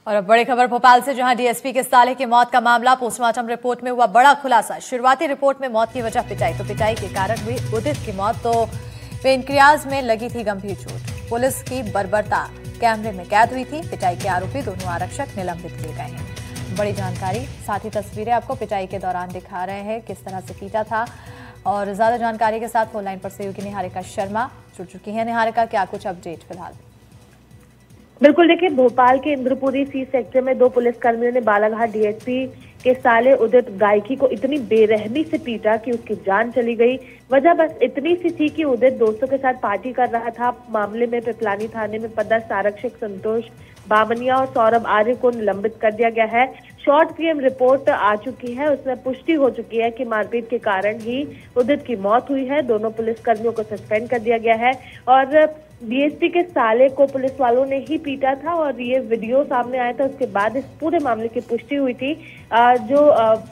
और अब बड़ी खबर भोपाल से, जहां डीएसपी के साले की मौत का मामला, पोस्टमार्टम रिपोर्ट में हुआ बड़ा खुलासा। शुरुआती रिपोर्ट में मौत की वजह पिटाई, तो पिटाई के कारण हुई उदित की मौत, तो पेनक्रियाज में लगी थी गंभीर चोट। पुलिस की बर्बरता कैमरे में कैद हुई थी। पिटाई के आरोपी दोनों आरक्षक निलंबित किए गए हैं। बड़ी जानकारी, साथ ही तस्वीरें आपको पिटाई के दौरान दिखा रहे हैं, किस तरह से पीटा था। और ज्यादा जानकारी के साथ फोन लाइन पर सहयोगी निहारिका शर्मा जुड़ चुकी है। निहारिका, क्या कुछ अपडेट फिलहाल? बिल्कुल, देखिए, भोपाल के इंद्रपुरी सी सेक्टर में दो पुलिसकर्मियों ने बालाघाट डीएसपी के साले उदित गायकी को इतनी बेरहमी से पीटा कि उसकी जान चली गई। वजह बस इतनी सी थी कि उदित दोस्तों के साथ पार्टी कर रहा था। मामले में पिपलानी थाने में पदस्थ आरक्षक संतोष बामनिया और सौरभ आर्य को निलंबित कर दिया गया है। शॉर्ट पीएम रिपोर्ट आ चुकी है, उसमें पुष्टि हो चुकी है कि मारपीट के कारण ही उदित की मौत हुई है। दोनों पुलिसकर्मियों को सस्पेंड कर दिया गया है और डीएसपी के साले को पुलिस वालों ने ही पीटा था और ये वीडियो सामने आया था। उसके बाद इस पूरे मामले की पुष्टि हुई थी। जो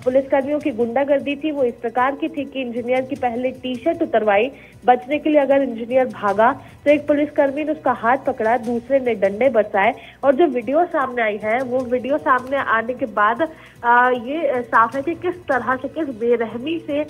पुलिसकर्मियों की गुंडागर्दी थी वो इस प्रकार की थी कि इंजीनियर की पहले टी शर्ट उतरवाई। बचने के लिए अगर इंजीनियर भागा तो एक पुलिसकर्मी ने उसका हाथ पकड़ा, दूसरे ने डंडे बरसाए। और जो वीडियो सामने आई है, वो वीडियो सामने आने के बाद ये साफ है कि किस तरह से, किस बेरहमी से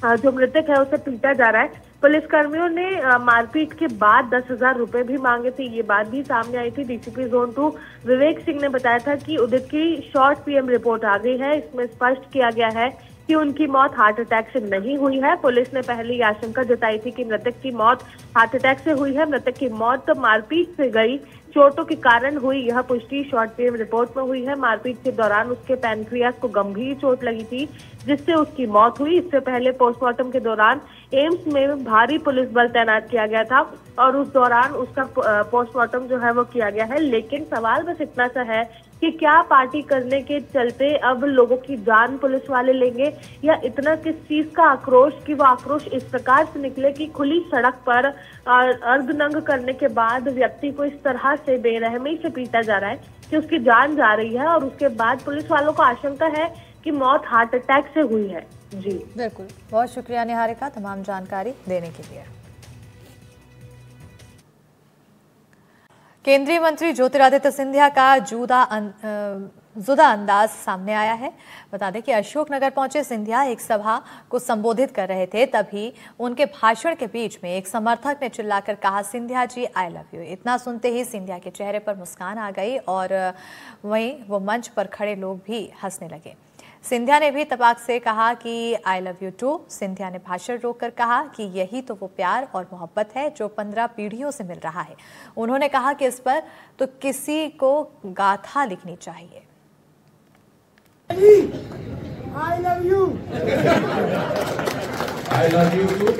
जो मृतक है उसे पीटा जा रहा है। पुलिसकर्मियों ने मारपीट के बाद 10,000 रुपए भी मांगे थे। ये बात भी सामने आई थी। डीसीपी जोन 2 विवेक सिंह ने बताया था कि उदित की शॉर्ट पीएम रिपोर्ट आ गई है। इसमें स्पष्ट किया गया है कि उनकी मौत हार्ट अटैक से नहीं हुई है। पुलिस ने पहले ये आशंका जताई थी कि मृतक की मौत हार्ट अटैक से हुई है। मृतक की मौत मारपीट से गई चोटों के कारण हुई, यह पुष्टि शॉर्ट पीएम रिपोर्ट में हुई है। मारपीट के दौरान उसके पैनक्रियास को गंभीर चोट लगी थी, जिससे उसकी मौत हुई। इससे पहले पोस्टमार्टम के दौरान एम्स में भारी पुलिस बल तैनात किया गया था और उस दौरान उसका पोस्टमार्टम जो है वो किया गया है। लेकिन सवाल बस इतना सा है कि क्या पार्टी करने के चलते अब लोगों की जान पुलिस वाले लेंगे, या इतना किस चीज का आक्रोश कि वो आक्रोश इस प्रकार से निकले कि खुली सड़क पर अर्धनंग करने के बाद व्यक्ति को इस तरह से बेरहमी से पीटा जा रहा है कि उसकी जान जा रही है। और उसके बाद पुलिस वालों को आशंका है कि मौत हार्ट अटैक से हुई है। जी बिल्कुल, बहुत शुक्रिया निहारिका तमाम जानकारी देने के लिए। केंद्रीय मंत्री ज्योतिरादित्य सिंधिया का जुदा अंदाज सामने आया है। बता दें कि अशोकनगर पहुंचे सिंधिया एक सभा को संबोधित कर रहे थे, तभी उनके भाषण के बीच में एक समर्थक ने चिल्लाकर कहा, सिंधिया जी आई लव यू। इतना सुनते ही सिंधिया के चेहरे पर मुस्कान आ गई और वहीं वो मंच पर खड़े लोग भी हंसने लगे। सिंधिया ने भी तपाक से कहा कि I love you too. Scindia ने भाषण रोककर कहा कि यही तो वो प्यार और मोहब्बत है जो 15 पीढ़ियों से मिल रहा है। उन्होंने कहा कि इस पर तो किसी को गाथा लिखनी चाहिए। I love you. I love you too.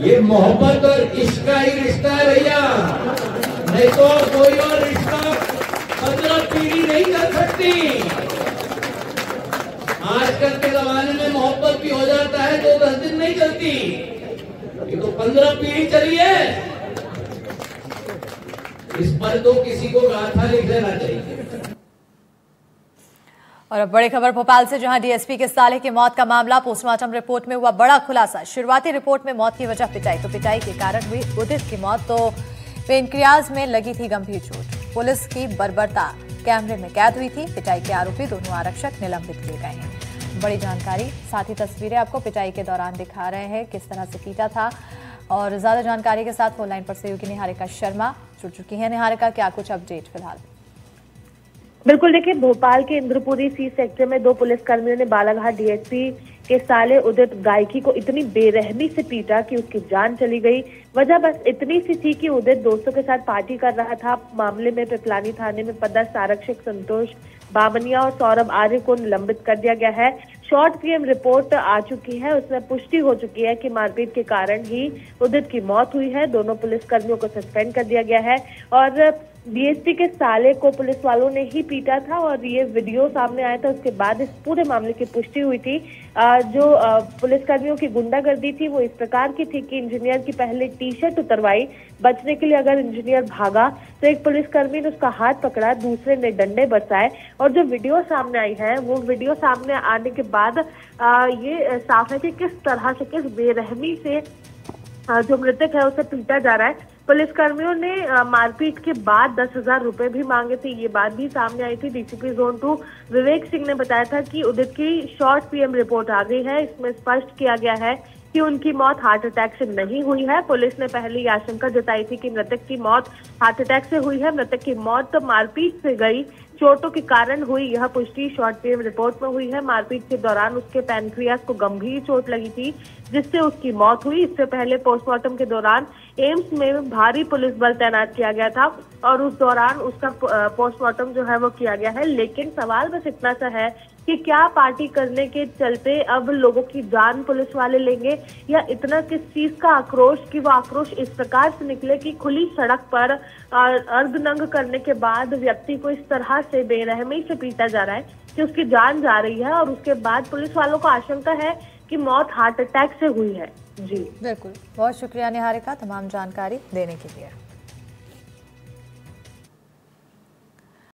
ये मोहब्बत और इश्क का ही रिश्ता है भैया, नहीं तो कोई और रिश्ता 15 पीढ़ी नहीं कर सकती। आजकल के जमाने में मोहब्बत भी हो जाता है, 2-10 दिन नहीं चलती, ये तो 15 पीढ़ी चली है। इस पर तो किसी को गाथा लिख लेना चाहिए। और अब बड़ी खबर भोपाल से, जहां डीएसपी के साले की मौत का मामला, पोस्टमार्टम रिपोर्ट में हुआ बड़ा खुलासा। शुरुआती रिपोर्ट में मौत की वजह पिटाई, तो पिटाई के कारण हुई उदित की मौत, तो पेनक्रियाज में लगी थी गंभीर चोट। पुलिस की बर्बरता कैमरे में कैद हुई थी। पिटाई के आरोपी दोनों आरक्षक निलंबित किए गए हैं। बड़ी जानकारी, साथ ही तस्वीरें आपको पिटाई के दौरान दिखा रहे हैं, किस तरह से पीटा था। और ज्यादा जानकारी के साथ फोन लाइन पर सहयोगी निहारिका शर्मा जुड़ चुकी है। निहारिका, क्या कुछ अपडेट फिलहाल? बिल्कुल, देखिए, भोपाल के इंद्रपुरी सी सेक्टर में दो पुलिसकर्मियों ने बालाघाट डीएसपी के साले उदित गायकी को इतनी बेरहमी से पीटा कि उसकी जान चली गई। वजह बस इतनी सी थी कि उदित दोस्तों के साथ पार्टी कर रहा था। मामले में पिपलानी थाने में पदस्थ आरक्षक संतोष बामनिया और सौरभ आर्य को निलंबित कर दिया गया है। शॉर्ट पीएम रिपोर्ट आ चुकी है, उसमें पुष्टि हो चुकी है कि मारपीट के कारण ही उदित की मौत हुई है। दोनों पुलिसकर्मियों को सस्पेंड कर दिया गया है और डीएसपी के साले को पुलिस वालों ने ही पीटा था और ये वीडियो सामने आया था। उसके बाद इस पूरे मामले की पुष्टि हुई थी। जो पुलिसकर्मियों की गुंडागर्दी थी वो इस प्रकार की थी कि इंजीनियर की पहले टी शर्ट उतरवाई, बचने के लिए अगर इंजीनियर भागा तो एक पुलिसकर्मी ने उसका हाथ पकड़ा, दूसरे ने डंडे बरसाए। और जो वीडियो सामने आई है वो वीडियो सामने आने के बाद ये साफ है कि किस तरह से, किस बेरहमी से जो मृतक है उसे पीटा जा रहा है। पुलिसकर्मियों ने मारपीट के बाद 10,000 रुपए भी मांगे थे। ये बात भी सामने आई थी। डीसीपी जोन 2 विवेक सिंह ने बताया था कि उदित की शॉर्ट पीएम रिपोर्ट आ गई है। इसमें स्पष्ट किया गया है कि उनकी मौत हार्ट अटैक से नहीं हुई है। पुलिस ने पहले आशंका जताई थी कि मृतक की मौत हार्ट अटैक से हुई है। मृतक की मौत तो मारपीट से गई, चोटों के कारण हुई, यह पुष्टि शॉर्ट पीएम रिपोर्ट में हुई है। मारपीट के दौरान उसके पैनक्रियास को गंभीर चोट लगी थी जिससे उसकी मौत हुई। इससे पहले पोस्टमार्टम के दौरान एम्स में भारी पुलिस बल तैनात किया गया था और उस दौरान उसका पोस्टमार्टम जो है वो किया गया है। लेकिन सवाल बस इतना सा है कि क्या पार्टी करने के चलते अब लोगों की जान पुलिस वाले लेंगे, या इतना किस चीज का आक्रोश कि वो आक्रोश इस प्रकार से निकले कि खुली सड़क पर अर्धनंग करने के बाद व्यक्ति को इस तरह से बेरहमी से पीटा जा रहा है कि उसकी जान जा रही है। और उसके बाद पुलिस वालों को आशंका है कि मौत हार्ट अटैक से हुई है। जी बिल्कुल, बहुत शुक्रिया निहारिका तमाम जानकारी देने के लिए।